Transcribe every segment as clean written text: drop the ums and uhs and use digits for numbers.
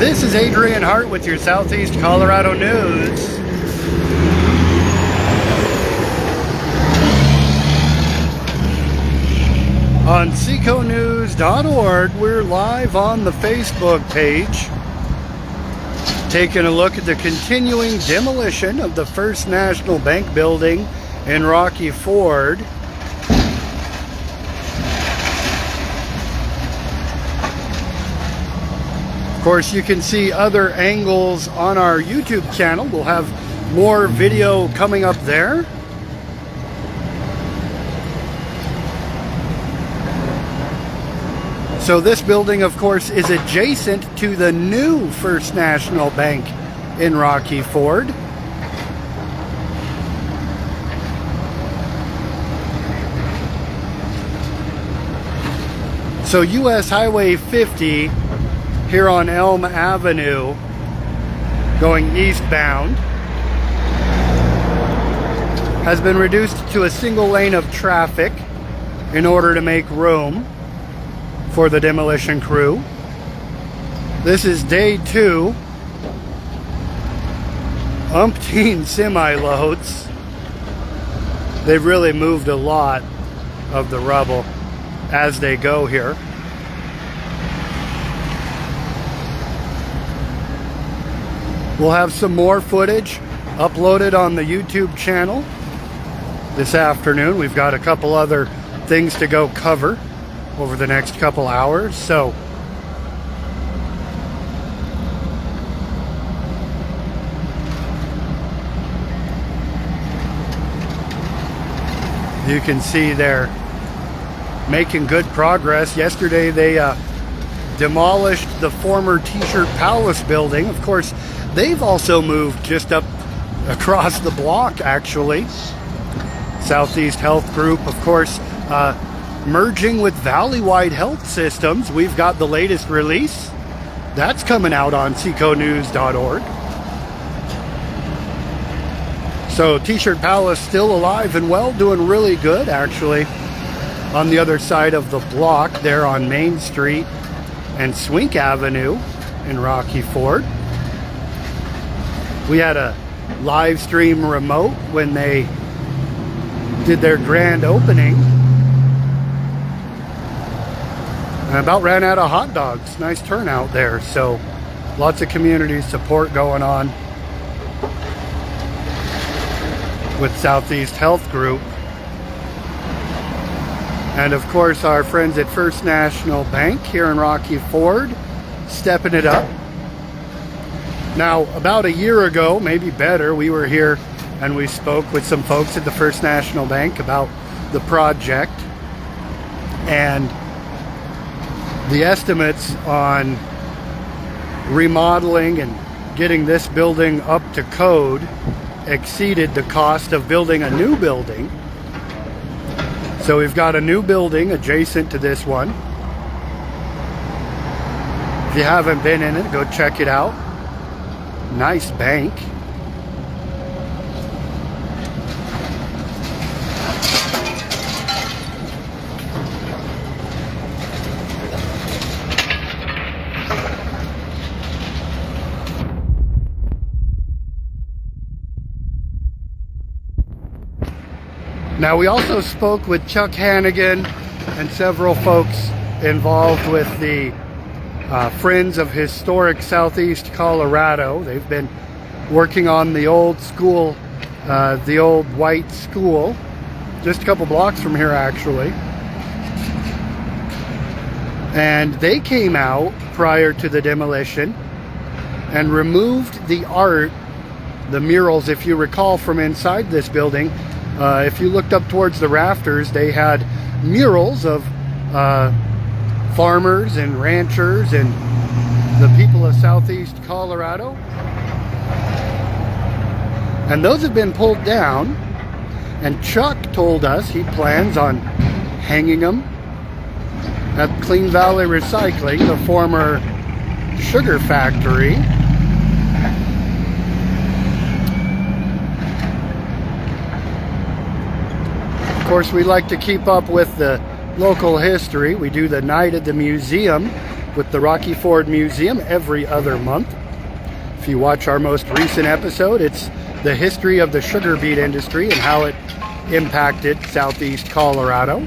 This is Adrian Hart with your Southeast Colorado news. On seconews.org, we're live on the Facebook page, taking a look at the continuing demolition of the First National Bank building in Rocky Ford. Of course, you can see other angles on our YouTube channel. We'll have more video coming up there. So this building, of course, is adjacent to the new First National Bank in Rocky Ford. So US Highway 50 here on Elm Avenue, going eastbound, has been reduced to a single lane of traffic in order to make room for the demolition crew. This is day 2. Umpteen semi-loads. They've really moved a lot of the rubble as they go here. We'll have some more footage uploaded on the YouTube channel this afternoon. We've got a couple other things to go cover over the next couple hours, so you can see they're making good progress. Yesterday they demolished the former T-shirt Palace building. Of course, they've also moved just up across the block, actually. Southeast Health Group, of course, merging with Valley-Wide Health Systems. We've got the latest release. That's coming out on seconews.org. So T-shirt Palace still alive and well, doing really good, actually. On the other side of the block, there on Main Street and Swink Avenue in Rocky Ford. We had a live stream remote when they did their grand opening. And about ran out of hot dogs. Nice turnout there. So lots of community support going on with Southeast Health Group. And of course our friends at First National Bank here in Rocky Ford, stepping it up. Now, about a year ago, maybe better, we were here and we spoke with some folks at the First National Bank about the project. And the estimates on remodeling and getting this building up to code exceeded the cost of building a new building. So we've got a new building adjacent to this one. If you haven't been in it, go check it out. Nice bank. Now, we also spoke with Chuck Hannigan and several folks involved with the Friends of Historic Southeast Colorado. They've been working on the old school, the old white school, just a couple blocks from here, actually. And they came out prior to the demolition and removed the art, the murals, if you recall, from inside this building. If you looked up towards the rafters, they had murals of farmers and ranchers and the people of Southeast Colorado. And those have been pulled down. And Chuck told us he plans on hanging them at Clean Valley Recycling, the former sugar factory. Of course, we like to keep up with the local history. We do the night at the museum with the Rocky Ford Museum every other month. If you watch our most recent episode, it's the history of the sugar beet industry and how it impacted southeast Colorado.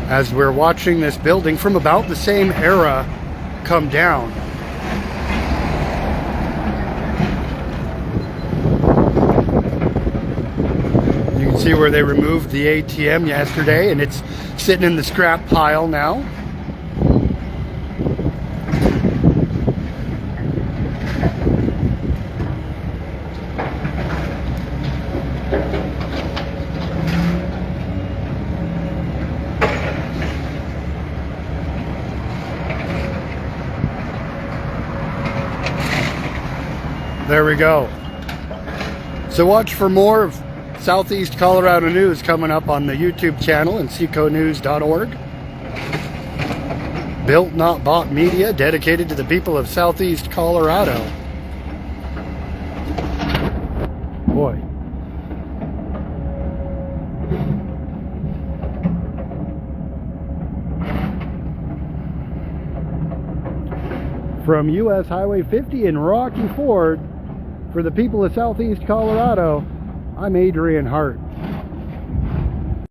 As we're watching this building from about the same era come down. You can see where they removed the ATM yesterday, and it's sitting in the scrap pile now. There we go. So watch for more of Southeast Colorado news coming up on the YouTube channel and seconews.org. Built Not Bought media dedicated to the people of Southeast Colorado. Boy. From US Highway 50 in Rocky Ford, for the people of Southeast Colorado, I'm Adrian Hart.